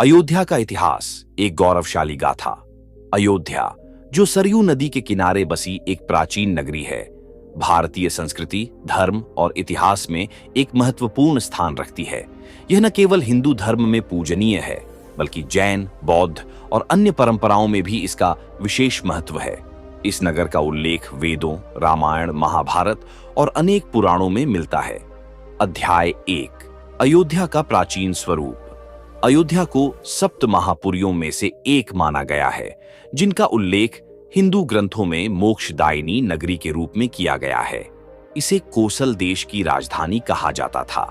अयोध्या का इतिहास एक गौरवशाली गाथा। अयोध्या, जो सरयू नदी के किनारे बसी एक प्राचीन नगरी है, भारतीय संस्कृति, धर्म और इतिहास में एक महत्वपूर्ण स्थान रखती है। यह न केवल हिंदू धर्म में पूजनीय है, बल्कि जैन, बौद्ध और अन्य परंपराओं में भी इसका विशेष महत्व है। इस नगर का उल्लेख वेदों, रामायण, महाभारत और अनेक पुराणों में मिलता है। अध्याय 1, अयोध्या का प्राचीन स्वरूप। अयोध्या को सप्त महापुरियों में से एक माना गया है, जिनका उल्लेख हिंदू ग्रंथों में मोक्षदायिनी नगरी के रूप में किया गया है। इसे कोसल देश की राजधानी कहा जाता था।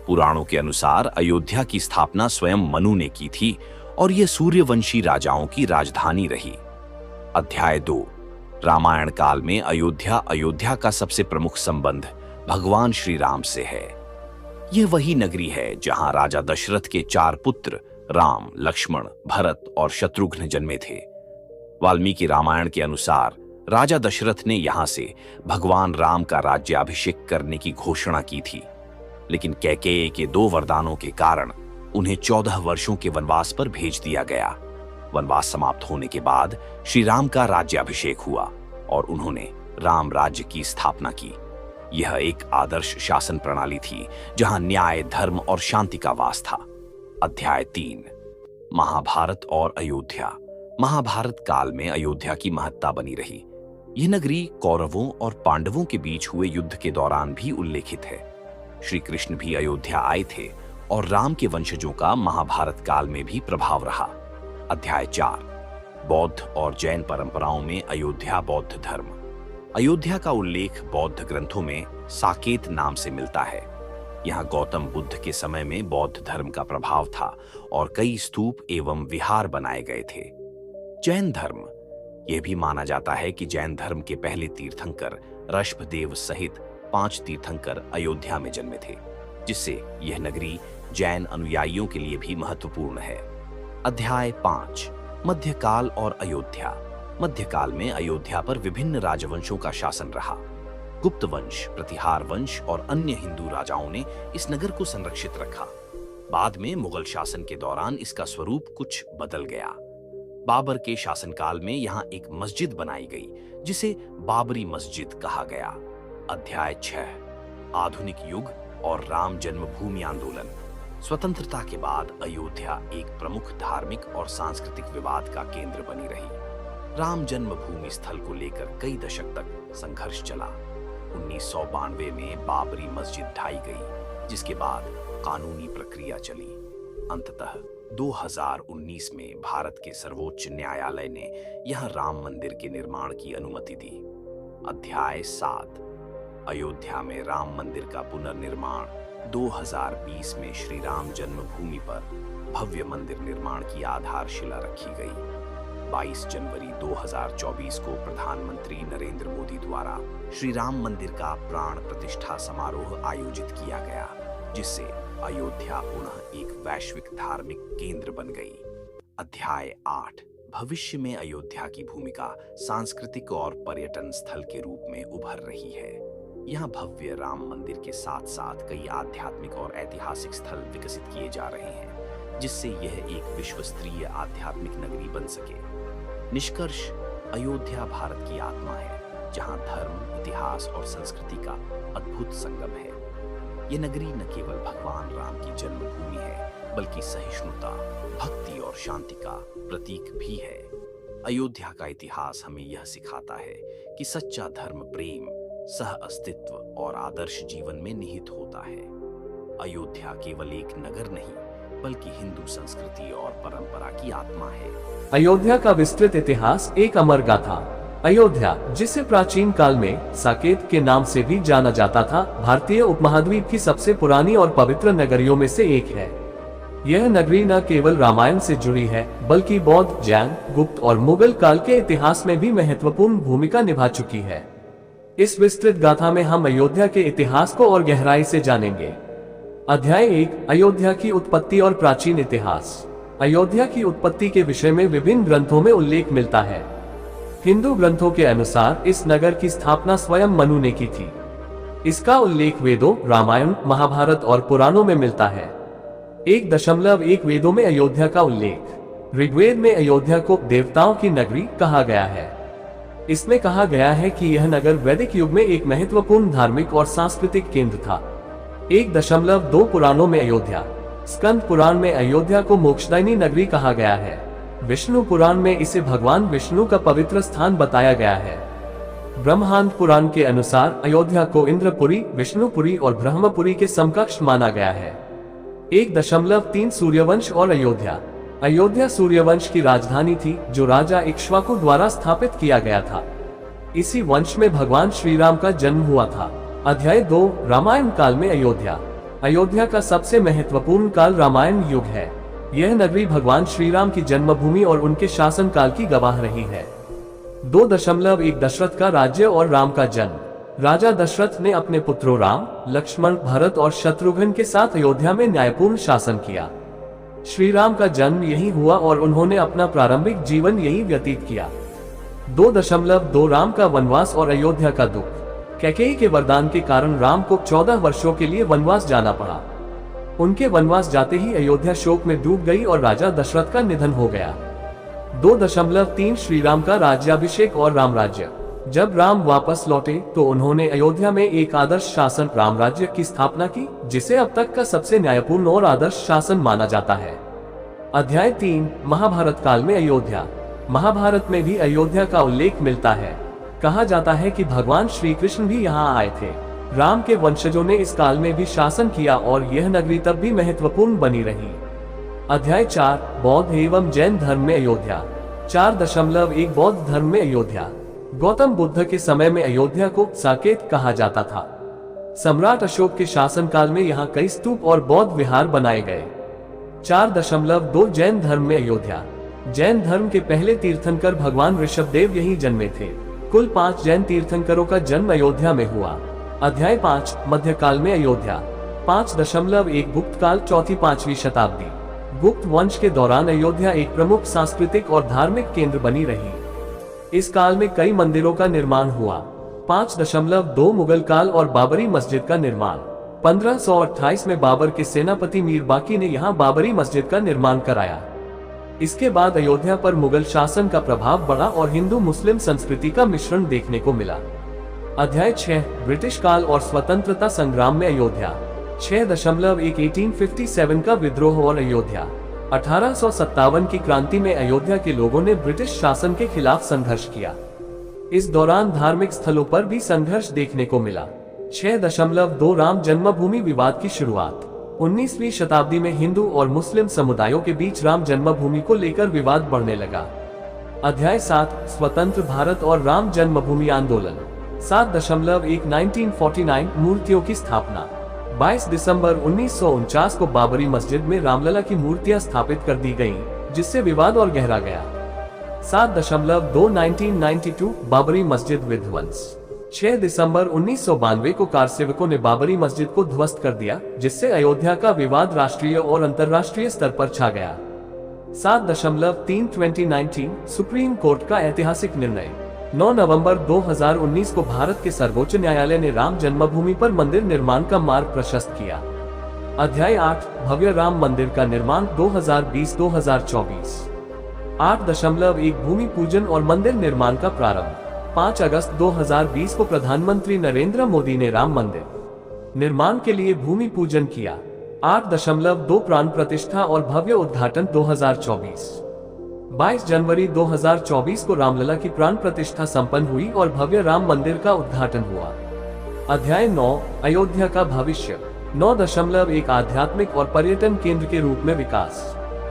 पुराणों के अनुसार अयोध्या की स्थापना स्वयं मनु ने की थी और यह सूर्यवंशी राजाओं की राजधानी रही। अध्याय 2, रामायण काल में अयोध्या का सबसे प्रमुख संबंध भगवान श्री राम से है। यह वही नगरी है जहां राजा दशरथ के 4 पुत्र राम, लक्ष्मण, भरत और शत्रुघ्न जन्मे थे। वाल्मीकि रामायण के अनुसार राजा दशरथ ने यहां से भगवान राम का राज्याभिषेक करने की घोषणा की थी, लेकिन कैकेयी के 2 वरदानों के कारण उन्हें 14 वर्षों के वनवास पर भेज दिया गया। वनवास समाप्त होने के बाद श्री राम का राज्याभिषेक हुआ और उन्होंने राम राज्य की स्थापना की। यह एक आदर्श शासन प्रणाली थी जहां न्याय, धर्म और शांति का वास था। अध्याय 3, महाभारत और अयोध्या। महाभारत काल में अयोध्या की महत्ता बनी रही। यह नगरी कौरवों और पांडवों के बीच हुए युद्ध के दौरान भी उल्लेखित है। श्री कृष्ण भी अयोध्या आए थे और राम के वंशजों का महाभारत काल में भी प्रभाव रहा। अध्याय 4, बौद्ध और जैन परंपराओं में अयोध्या बौद्ध धर्म। अयोध्या का उल्लेख बौद्ध ग्रंथों में साकेत नाम से मिलता है। यहाँ गौतम बुद्ध के समय में बौद्ध धर्म का प्रभाव था और कई स्तूप एवं विहार बनाए गए थे। जैन धर्म। यह भी माना जाता है कि जैन धर्म के पहले तीर्थंकर ऋषभदेव सहित 5 तीर्थंकर अयोध्या में जन्मे थे, जिससे यह नगरी जैन अनुयायियों के लिए भी महत्वपूर्ण है। अध्याय 5, मध्यकाल और अयोध्या। मध्यकाल में अयोध्या पर विभिन्न राजवंशों का शासन रहा। गुप्त वंश, प्रतिहार वंश और अन्य हिंदू राजाओं ने इस नगर को संरक्षित रखा। बाद में मुगल शासन के दौरान इसका स्वरूप कुछ बदल गया। बाबर के शासनकाल में यहाँ एक मस्जिद बनाई गई, जिसे बाबरी मस्जिद कहा गया। अध्याय 6, आधुनिक युग और राम जन्मभूमि आंदोलन। स्वतंत्रता के बाद अयोध्या एक प्रमुख धार्मिक और सांस्कृतिक विवाद का केंद्र बनी रही। राम जन्मभूमि स्थल को लेकर कई दशक तक संघर्ष चला। 1992 में बाबरी मस्जिद ढाई गई, जिसके बाद कानूनी प्रक्रिया चली। अंततः 2019 में भारत के सर्वोच्च न्यायालय ने यहां राम मंदिर के निर्माण की अनुमति दी। अध्याय 7, अयोध्या में राम मंदिर का पुनर्निर्माण। 2020 में श्री राम जन्मभूमि पर भव्य मंदिर निर्माण की आधारशिला रखी गई। 22 जनवरी 2024 को प्रधानमंत्री नरेंद्र मोदी द्वारा श्री राम मंदिर का प्राण प्रतिष्ठा समारोह आयोजित किया गया, जिससे अयोध्या पुनः एक वैश्विक धार्मिक केंद्र बन गई। अध्याय 8, भविष्य में अयोध्या की भूमिका सांस्कृतिक और पर्यटन स्थल के रूप में उभर रही है। यहाँ भव्य राम मंदिर के साथ साथ कई आध्यात्मिक और ऐतिहासिक स्थल विकसित किए जा रहे हैं, जिससे यह एक विश्व स्तरीय आध्यात्मिक नगरी बन सके। निष्कर्ष, अयोध्या भारत की आत्मा है, जहां धर्म, इतिहास और संस्कृति का अद्भुत संगम है। यह नगरी न केवल भगवान राम की जन्मभूमि है, बल्कि सहिष्णुता, भक्ति और शांति का प्रतीक भी है। अयोध्या का इतिहास हमें यह सिखाता है कि सच्चा धर्म प्रेम, सह अस्तित्व और आदर्श जीवन में निहित होता है। अयोध्या केवल एक नगर नहीं, बल्कि हिंदू संस्कृति और परंपरा की आत्मा है। अयोध्या का विस्तृत इतिहास एक अमर गाथा। अयोध्या, जिसे प्राचीन काल में साकेत के नाम से भी जाना जाता था, भारतीय उपमहाद्वीप की सबसे पुरानी और पवित्र नगरियों में से एक है। यह नगरी न केवल रामायण से जुड़ी है, बल्कि बौद्ध, जैन, गुप्त और मुगल काल के इतिहास में भी महत्वपूर्ण भूमिका निभा चुकी है। इस विस्तृत गाथा में हम अयोध्या के इतिहास को और गहराई से जानेंगे। अध्याय 1, अयोध्या की उत्पत्ति और प्राचीन इतिहास। अयोध्या की उत्पत्ति के विषय में विभिन्न ग्रंथों में उल्लेख मिलता है। हिंदू ग्रंथों के अनुसार इस नगर की स्थापना स्वयं मनु ने की थी। इसका उल्लेख वेदों, रामायण, महाभारत और पुराणों में मिलता है। 1.1 वेदों में अयोध्या का उल्लेख। ऋग्वेद में अयोध्या को देवताओं की नगरी कहा गया है। इसमें कहा गया है कि यह नगर वैदिक युग में एक महत्वपूर्ण धार्मिक और सांस्कृतिक केंद्र था। 1.2 पुराणों में अयोध्या। स्कंद पुराण में अयोध्या को मोक्षदायिनी नगरी कहा गया है। विष्णु पुराण में इसे भगवान विष्णु का पवित्र स्थान बताया गया है। ब्रह्मांड पुराण के अनुसार अयोध्या को इंद्रपुरी, विष्णुपुरी और ब्रह्मपुरी के समकक्ष माना गया है। 1.3 सूर्यवंश और अयोध्या। अयोध्या सूर्यवंश की राजधानी थी, जो राजा इक्ष्वाकु द्वारा स्थापित किया गया था। इसी वंश में भगवान श्री राम का जन्म हुआ था। अध्याय 2 रामायण काल में अयोध्या। अयोध्या का सबसे महत्वपूर्ण काल रामायण युग है। यह नगरी भगवान श्री राम की जन्मभूमि और उनके शासन काल की गवाह रही है। 2.1 दशरथ का राज्य और राम का जन्म। राजा दशरथ ने अपने पुत्रों राम, लक्ष्मण, भरत और शत्रुघ्न के साथ अयोध्या में न्यायपूर्ण शासन किया। श्री राम का जन्म यहीं हुआ और उन्होंने अपना प्रारंभिक जीवन यहीं व्यतीत किया। 2.2 राम का वनवास और अयोध्या का दुख। कैकेयी के वरदान के कारण राम को 14 वर्षों के लिए वनवास जाना पड़ा। उनके वनवास जाते ही अयोध्या शोक में डूब गई और राजा दशरथ का निधन हो गया। 2.3 श्री राम का राज्याभिषेक और राम राज्य। जब राम वापस लौटे तो उन्होंने अयोध्या में एक आदर्श शासन राम राज्य की स्थापना की, जिसे अब तक का सबसे न्यायपूर्ण और आदर्श शासन माना जाता है। अध्याय 3 महाभारत काल में अयोध्या। महाभारत में भी अयोध्या का उल्लेख मिलता है। कहा जाता है कि भगवान श्री कृष्ण भी यहाँ आए थे। राम के वंशजों ने इस काल में भी शासन किया और यह नगरी तब भी महत्वपूर्ण बनी रही। अध्याय 4 बौद्ध एवं जैन धर्म में अयोध्या। 4.1 बौद्ध धर्म में अयोध्या। गौतम बुद्ध के समय में अयोध्या को साकेत कहा जाता था। सम्राट अशोक के शासनकाल में यहाँ कई स्तूप और बौद्ध विहार बनाए गए। 4.2 जैन धर्म में अयोध्या। जैन धर्म के पहले तीर्थंकर भगवान ऋषभदेव यहीं जन्मे थे। कुल 5 जैन तीर्थंकरों का जन्म अयोध्या में हुआ। अध्याय 5 मध्यकाल में अयोध्या। 5.1 गुप्त काल 4वीं-5वीं शताब्दी। गुप्त वंश के दौरान अयोध्या एक प्रमुख सांस्कृतिक और धार्मिक केंद्र बनी रही। इस काल में कई मंदिरों का निर्माण हुआ। 5.2 मुगल काल और बाबरी मस्जिद का निर्माण। 1528 में बाबर के सेनापति मीर बाकी ने यहाँ बाबरी मस्जिद का निर्माण कराया। इसके बाद अयोध्या पर मुगल शासन का प्रभाव बढ़ा और हिंदू मुस्लिम संस्कृति का मिश्रण देखने को मिला। अध्याय 6 ब्रिटिश काल और स्वतंत्रता संग्राम में अयोध्या। 6.1 1857 का विद्रोह और अयोध्या। 1857 की क्रांति में अयोध्या के लोगों ने ब्रिटिश शासन के खिलाफ संघर्ष किया। इस दौरान धार्मिक स्थलों पर भी संघर्ष देखने को मिला। 6.2 राम जन्मभूमि विवाद की शुरुआत। 19वीं शताब्दी में हिंदू और मुस्लिम समुदायों के बीच राम जन्मभूमि को लेकर विवाद बढ़ने लगा। अध्याय 7 स्वतंत्र भारत और राम जन्मभूमि आंदोलन। 7.1 1949 मूर्तियों की स्थापना। 22 दिसंबर 1949 को बाबरी मस्जिद में रामलला की मूर्तियां स्थापित कर दी गईं, जिससे विवाद और गहरा गया। 7.2 1992 बाबरी मस्जिद विध्वंस। 6 दिसंबर 1992 को कारसेवकों ने बाबरी मस्जिद को ध्वस्त कर दिया, जिससे अयोध्या का विवाद राष्ट्रीय और अंतर्राष्ट्रीय स्तर पर छा गया। 7.3 2019 सुप्रीम कोर्ट का ऐतिहासिक निर्णय। 9 नवंबर 2019 को भारत के सर्वोच्च न्यायालय ने राम जन्मभूमि पर मंदिर निर्माण का मार्ग प्रशस्त किया। अध्याय 8 भव्य राम मंदिर का निर्माण 2020-2024। 8.1 भूमि पूजन और मंदिर निर्माण का प्रारंभ। 5 अगस्त 2020 को प्रधानमंत्री नरेंद्र मोदी ने राम मंदिर निर्माण के लिए भूमि पूजन किया। 8.2 प्राण प्रतिष्ठा और भव्य उद्घाटन 2024। 22 जनवरी 2024 को रामलला की प्राण प्रतिष्ठा संपन्न हुई और भव्य राम मंदिर का उद्घाटन हुआ। अध्याय 9 अयोध्या का भविष्य। 9.1 आध्यात्मिक और पर्यटन केंद्र के रूप में विकास।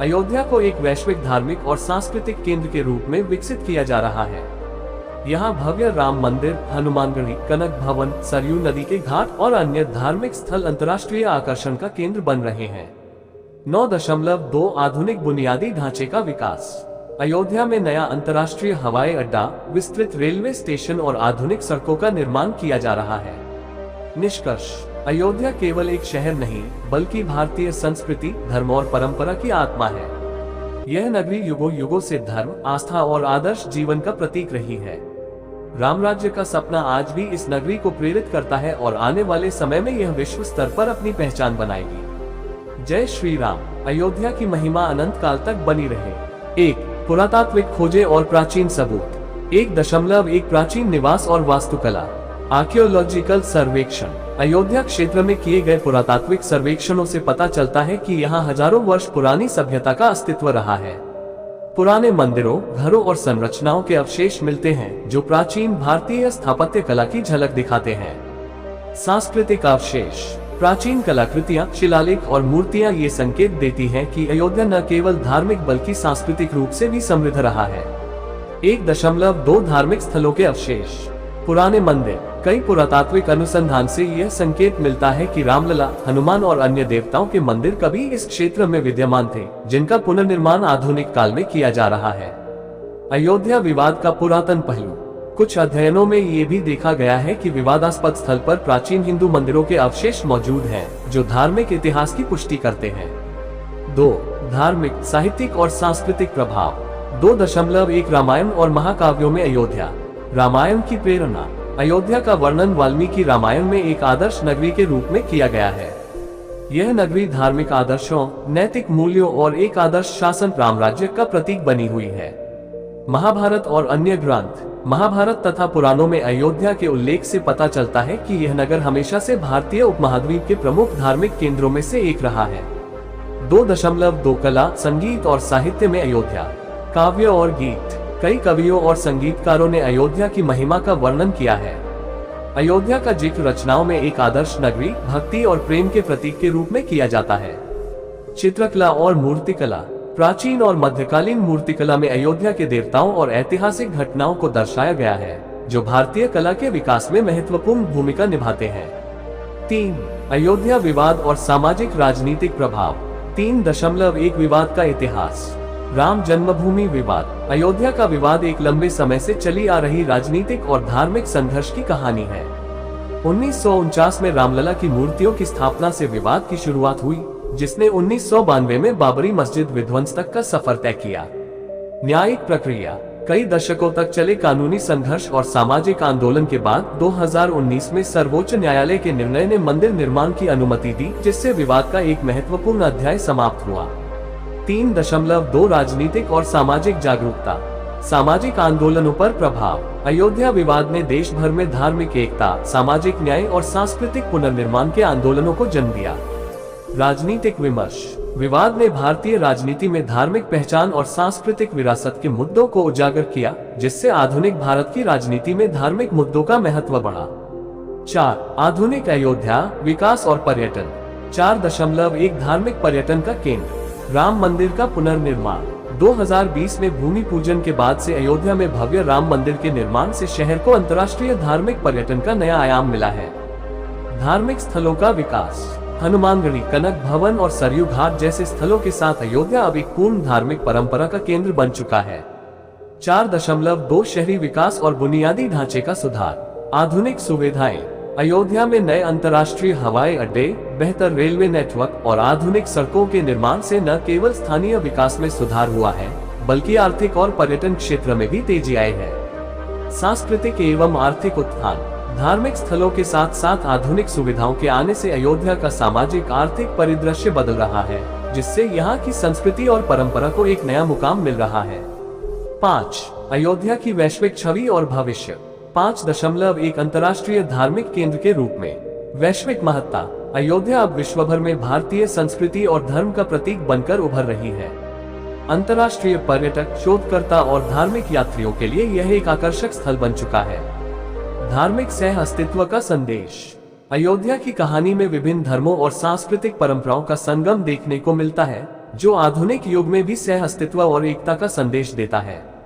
अयोध्या को एक वैश्विक धार्मिक और सांस्कृतिक केंद्र के रूप में विकसित किया जा रहा है। यहाँ भव्य राम मंदिर, हनुमानगढ़ी, कनक भवन, सरयू नदी के घाट और अन्य धार्मिक स्थल अंतर्राष्ट्रीय आकर्षण का केंद्र बन रहे हैं। 9.2 आधुनिक बुनियादी ढांचे का विकास। अयोध्या में नया अंतर्राष्ट्रीय हवाई अड्डा, विस्तृत रेलवे स्टेशन और आधुनिक सड़कों का निर्माण किया जा रहा है। निष्कर्ष, अयोध्या केवल एक शहर नहीं, बल्कि भारतीय संस्कृति, धर्म और परंपरा की आत्मा है। यह नगरी युगों युगों से धर्म, आस्था और आदर्श जीवन का प्रतीक रही है। राम राज्य का सपना आज भी इस नगरी को प्रेरित करता है और आने वाले समय में यह विश्व स्तर पर अपनी पहचान बनाएगी। जय श्री राम। अयोध्या की महिमा अनंत काल तक बनी रहे। 1. पुरातात्विक खोजें और प्राचीन सबूत। 1.1 प्राचीन निवास और वास्तुकला। आर्कियोलॉजिकल सर्वेक्षण। अयोध्या क्षेत्र में किए गए पुरातात्विक सर्वेक्षणों से पता चलता है कि यहाँ हजारों वर्ष पुरानी सभ्यता का अस्तित्व रहा है। पुराने मंदिरों, घरों और संरचनाओं के अवशेष मिलते हैं जो प्राचीन भारतीय स्थापत्य कला की झलक दिखाते हैं। सांस्कृतिक अवशेष। प्राचीन कलाकृतियां, शिलालेख और मूर्तियां ये संकेत देती हैं कि अयोध्या न केवल धार्मिक बल्कि सांस्कृतिक रूप से भी समृद्ध रहा है। 1.2 धार्मिक स्थलों के अवशेष। पुराने मंदिर। कई पुरातात्विक अनुसंधान से यह संकेत मिलता है कि रामलला, हनुमान और अन्य देवताओं के मंदिर कभी इस क्षेत्र में विद्यमान थे, जिनका पुनर्निर्माण आधुनिक काल में किया जा रहा है। अयोध्या विवाद का पुरातन पहलू। कुछ अध्ययनों में ये भी देखा गया है कि विवादास्पद स्थल पर प्राचीन हिंदू मंदिरों के अवशेष मौजूद हैं, जो धार्मिक इतिहास की पुष्टि करते हैं। 2. धार्मिक, साहित्यिक और सांस्कृतिक प्रभाव। 2.1 रामायण और महाकाव्यों में अयोध्या। रामायण की प्रेरणा। अयोध्या का वर्णन वाल्मीकि रामायण में एक आदर्श नगरी के रूप में किया गया है। यह नगरी धार्मिक आदर्शों, नैतिक मूल्यों और एक आदर्श शासन रामराज्य का प्रतीक बनी हुई है। महाभारत और अन्य ग्रंथ। महाभारत तथा पुराणों में अयोध्या के उल्लेख से पता चलता है कि यह नगर हमेशा से भारतीय उपमहाद्वीप के प्रमुख धार्मिक केंद्रों में से एक रहा है। 2.2 कला, संगीत और साहित्य में अयोध्या। काव्य और गीत। कई कवियों और संगीतकारों ने अयोध्या की महिमा का वर्णन किया है। अयोध्या का जिक्र रचनाओं में एक आदर्श नगरी, भक्ति और प्रेम के प्रतीक के रूप में किया जाता है। चित्रकला और मूर्तिकला। प्राचीन और मध्यकालीन मूर्तिकला में अयोध्या के देवताओं और ऐतिहासिक घटनाओं को दर्शाया गया है, जो भारतीय कला के विकास में महत्वपूर्ण भूमिका निभाते हैं। 3. अयोध्या विवाद और सामाजिक राजनीतिक प्रभाव। 3.1 विवाद का इतिहास। राम जन्मभूमि विवाद। अयोध्या का विवाद एक लंबे समय से चली आ रही राजनीतिक और धार्मिक संघर्ष की कहानी है। 1949 में रामलला की मूर्तियों की स्थापना से विवाद की शुरुआत हुई, जिसने 1992 में बाबरी मस्जिद विध्वंस तक का सफर तय किया। न्यायिक प्रक्रिया। कई दशकों तक चले कानूनी संघर्ष और सामाजिक आंदोलन के बाद 2019 में सर्वोच्च न्यायालय के निर्णय ने मंदिर निर्माण की अनुमति दी, जिससे विवाद का एक महत्वपूर्ण अध्याय समाप्त हुआ। 3.2 राजनीतिक और सामाजिक जागरूकता। सामाजिक आंदोलनों पर प्रभाव। अयोध्या विवाद ने देश भर में धार्मिक एकता, सामाजिक न्याय और सांस्कृतिक पुनर्निर्माण के आंदोलनों को जन्म दिया। राजनीतिक विमर्श। विवाद ने भारतीय राजनीति में धार्मिक पहचान और सांस्कृतिक विरासत के मुद्दों को उजागर किया, जिससे आधुनिक भारत की राजनीति में धार्मिक मुद्दों का महत्व बढ़ा। 4. आधुनिक अयोध्या, विकास और पर्यटन। 4.1 धार्मिक पर्यटन का केंद्र। राम मंदिर का पुनर्निर्माण। 2020 में भूमि पूजन के बाद से अयोध्या में भव्य राम मंदिर के निर्माण से शहर को अंतर्राष्ट्रीय धार्मिक पर्यटन का नया आयाम मिला है। धार्मिक स्थलों का विकास। हनुमानगढ़ी, कनक भवन और सरयू घाट जैसे स्थलों के साथ अयोध्या अब एक पूर्ण धार्मिक परंपरा का केंद्र बन चुका है। 4.2 शहरी विकास और बुनियादी ढांचे का सुधार। आधुनिक सुविधाएं। अयोध्या में नए अंतर्राष्ट्रीय हवाई अड्डे, बेहतर रेलवे नेटवर्क और आधुनिक सड़कों के निर्माण से न केवल स्थानीय विकास में सुधार हुआ है, बल्कि आर्थिक और पर्यटन क्षेत्र में भी तेजी आई है। सांस्कृतिक एवं आर्थिक उत्थान। धार्मिक स्थलों के साथ साथ आधुनिक सुविधाओं के आने से अयोध्या का सामाजिक आर्थिक परिदृश्य बदल रहा है, जिससे यहाँ की संस्कृति और परंपरा को एक नया मुकाम मिल रहा है। 5. अयोध्या की वैश्विक छवि और भविष्य। 5.1 अंतर्राष्ट्रीय धार्मिक केंद्र के रूप में। वैश्विक महत्ता। अयोध्या अब विश्व भर में भारतीय संस्कृति और धर्म का प्रतीक बनकर उभर रही है। अंतर्राष्ट्रीय पर्यटक, शोधकर्ता और धार्मिक यात्रियों के लिए यह एक आकर्षक स्थल बन चुका है। धार्मिक सह अस्तित्व का संदेश। अयोध्या की कहानी में विभिन्न धर्मों और सांस्कृतिक परंपराओं का संगम देखने को मिलता है, जो आधुनिक युग में भी सह अस्तित्व और एकता का संदेश देता है।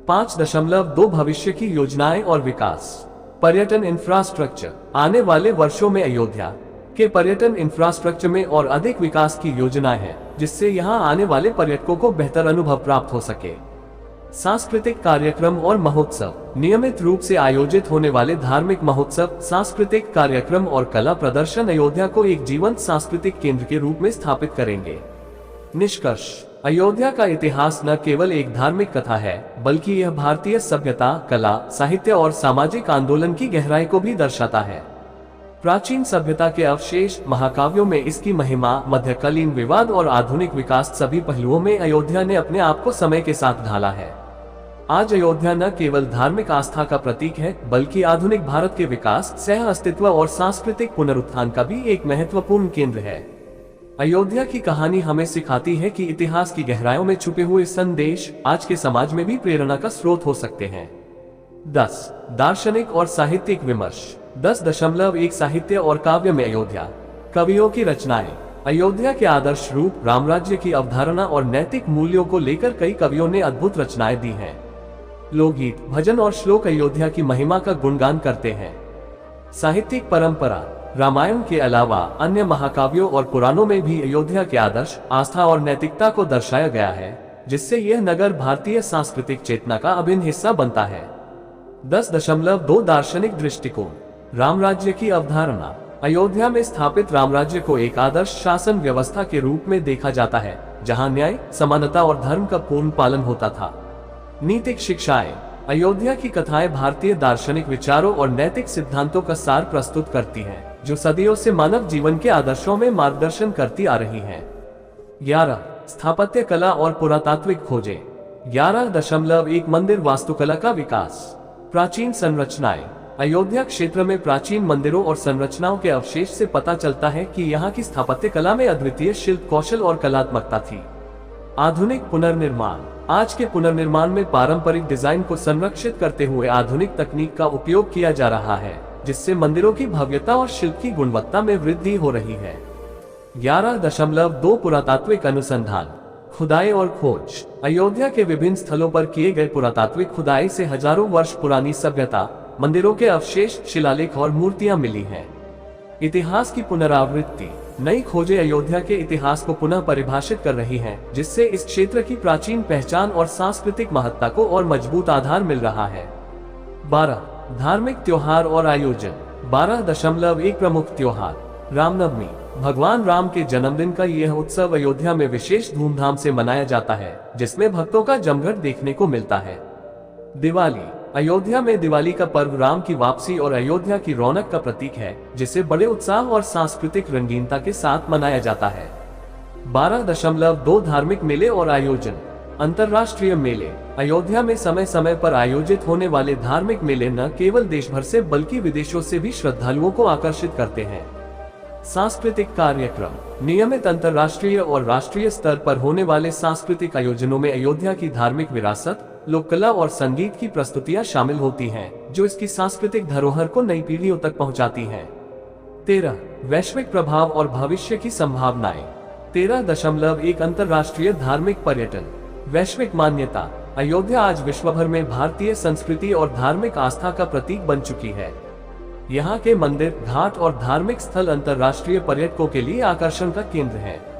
5.2 भविष्य की योजनाएं और विकास। पर्यटन इंफ्रास्ट्रक्चर। आने वाले वर्षों में अयोध्या के पर्यटन इंफ्रास्ट्रक्चर में और अधिक विकास की योजनाएं हैं, जिससे यहां आने वाले पर्यटकों को बेहतर अनुभव प्राप्त हो सके। सांस्कृतिक कार्यक्रम और महोत्सव। नियमित रूप से आयोजित होने वाले धार्मिक महोत्सव, सांस्कृतिक कार्यक्रम और कला प्रदर्शन अयोध्या को एक जीवंत सांस्कृतिक केंद्र के रूप में स्थापित करेंगे। निष्कर्ष। अयोध्या का इतिहास न केवल एक धार्मिक कथा है, बल्कि यह भारतीय सभ्यता, कला, साहित्य और सामाजिक आंदोलन की गहराई को भी दर्शाता है। प्राचीन सभ्यता के अवशेष, महाकाव्यों में इसकी महिमा, मध्यकालीन विवाद और आधुनिक विकास, सभी पहलुओं में अयोध्या ने अपने आप को समय के साथ ढाला है। आज अयोध्या न केवल धार्मिक आस्था का प्रतीक है, बल्कि आधुनिक भारत के विकास, सह अस्तित्व और सांस्कृतिक पुनरुत्थान का भी एक महत्वपूर्ण केंद्र है। अयोध्या की कहानी हमें सिखाती है कि इतिहास की गहराइयों में छुपे हुए संदेश आज के समाज में भी प्रेरणा का स्रोत हो सकते हैं। 10. दार्शनिक और साहित्यिक विमर्श। 10.1 साहित्य और काव्य में अयोध्या। कवियों की रचनाएं। अयोध्या के आदर्श रूप, रामराज्य की अवधारणा और नैतिक मूल्यों को लेकर कई कवियों ने अद्भुत रचनाएं दी हैं। लोकगीत, भजन और श्लोक अयोध्या की महिमा का गुणगान करते हैं। साहित्यिक परंपरा। रामायण के अलावा अन्य महाकाव्यों और पुराणों में भी अयोध्या के आदर्श, आस्था और नैतिकता को दर्शाया गया है, जिससे यह नगर भारतीय सांस्कृतिक चेतना का अभिन्न हिस्सा बनता है। 10.2 दार्शनिक दृष्टिकोण। रामराज्य की अवधारणा। अयोध्या में स्थापित रामराज्य को एक आदर्श शासन व्यवस्था के रूप में देखा जाता है, जहां न्याय, समानता और धर्म का पूर्ण पालन होता था। नीतिक शिक्षाएं। अयोध्या की कथाएं भारतीय दार्शनिक विचारों और नैतिक सिद्धांतों का सार प्रस्तुत करती हैं, जो सदियों से मानव जीवन के आदर्शों में मार्गदर्शन करती आ रही हैं। 11. स्थापत्य कला और पुरातात्विक खोजें। 11.1 मंदिर वास्तुकला का विकास। प्राचीन संरचनाएं। अयोध्या क्षेत्र में प्राचीन मंदिरों और संरचनाओं के अवशेष से पता चलता है कि यहाँ की स्थापत्य कला में अद्वितीय शिल्प कौशल और कलात्मकता थी। आधुनिक पुनर्निर्माण। आज के पुनर्निर्माण में पारंपरिक डिजाइन को संरक्षित करते हुए आधुनिक तकनीक का उपयोग किया जा रहा है, जिससे मंदिरों की भव्यता और शिल्प की गुणवत्ता में वृद्धि हो रही है। 11.2 पुरातात्विक अनुसंधान, खुदाई और खोज। अयोध्या के विभिन्न स्थलों पर किए गए पुरातात्विक खुदाई से हजारों वर्ष पुरानी सभ्यता, मंदिरों के अवशेष, शिलालेख और मूर्तियां मिली हैं। इतिहास की पुनरावृत्ति। नई खोजें अयोध्या के इतिहास को पुनः परिभाषित कर रही हैं, जिससे इस क्षेत्र की प्राचीन पहचान और सांस्कृतिक महत्ता को और मजबूत आधार मिल रहा है। 12. धार्मिक त्योहार और आयोजन। 12.1 प्रमुख त्योहार। रामनवमी। भगवान राम के जन्मदिन का यह उत्सव अयोध्या में विशेष धूमधाम से मनाया जाता है, जिसमें भक्तों का जमघट देखने को मिलता है। दिवाली। अयोध्या में दिवाली का पर्व राम की वापसी और अयोध्या की रौनक का प्रतीक है, जिसे बड़े उत्साह और सांस्कृतिक रंगीनता के साथ मनाया जाता है। 12.2 धार्मिक मेले और आयोजन। अंतर्राष्ट्रीय मेले। अयोध्या में समय समय पर आयोजित होने वाले धार्मिक मेले न केवल देश भर से बल्कि विदेशों से भी श्रद्धालुओं को आकर्षित करते हैं। सांस्कृतिक कार्यक्रम। नियमित अंतर्राष्ट्रीय और राष्ट्रीय स्तर पर होने वाले सांस्कृतिक आयोजनों में अयोध्या की धार्मिक विरासत, लोक कला और संगीत की प्रस्तुतियां शामिल होती हैं, जो इसकी सांस्कृतिक धरोहर को नई पीढ़ियों तक पहुंचाती हैं। 13. वैश्विक प्रभाव और भविष्य की संभावनाएं। 13.1 अंतर्राष्ट्रीय धार्मिक पर्यटन। वैश्विक मान्यता। अयोध्या आज विश्व भर में भारतीय संस्कृति और धार्मिक आस्था का प्रतीक बन चुकी है। यहाँ के मंदिर, घाट और धार्मिक स्थल अंतर्राष्ट्रीय पर्यटकों के लिए आकर्षण का केंद्र है।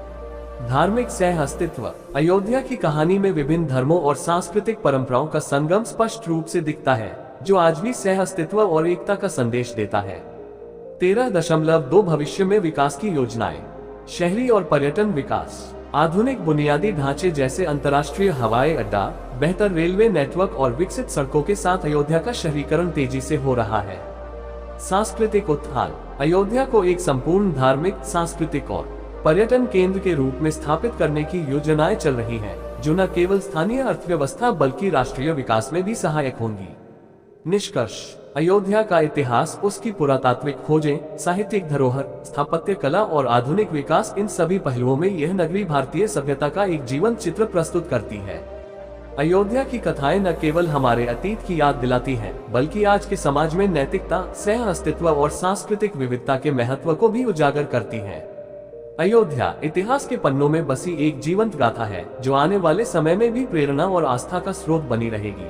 धार्मिक सह अस्तित्व। अयोध्या की कहानी में विभिन्न धर्मों और सांस्कृतिक परंपराओं का संगम स्पष्ट रूप से दिखता है, जो आज भी सह अस्तित्व और एकता का संदेश देता है। 13.2 भविष्य में विकास की योजनाएं। शहरी और पर्यटन विकास। आधुनिक बुनियादी ढांचे जैसे अंतर्राष्ट्रीय हवाई अड्डा, बेहतर रेलवे नेटवर्क और विकसित सड़कों के साथ अयोध्या का शहरीकरण तेजी से हो रहा है। सांस्कृतिक उत्थान। अयोध्या को एक संपूर्ण धार्मिक, सांस्कृतिक और पर्यटन केंद्र के रूप में स्थापित करने की योजनाएं चल रही हैं, जो न केवल स्थानीय अर्थव्यवस्था बल्कि राष्ट्रीय विकास में भी सहायक होंगी। निष्कर्ष। अयोध्या का इतिहास, उसकी पुरातात्विक खोजें, साहित्यिक धरोहर, स्थापत्य कला और आधुनिक विकास, इन सभी पहलुओं में यह नगरी भारतीय सभ्यता का एक जीवंत चित्र प्रस्तुत करती है। अयोध्या की कथाएं न केवल हमारे अतीत की याद दिलाती हैं, बल्कि आज के समाज में नैतिकता, सह अस्तित्व और सांस्कृतिक विविधता के महत्व को भी उजागर करती हैं। अयोध्या इतिहास के पन्नों में बसी एक जीवंत गाथा है, जो आने वाले समय में भी प्रेरणा और आस्था का स्रोत बनी रहेगी।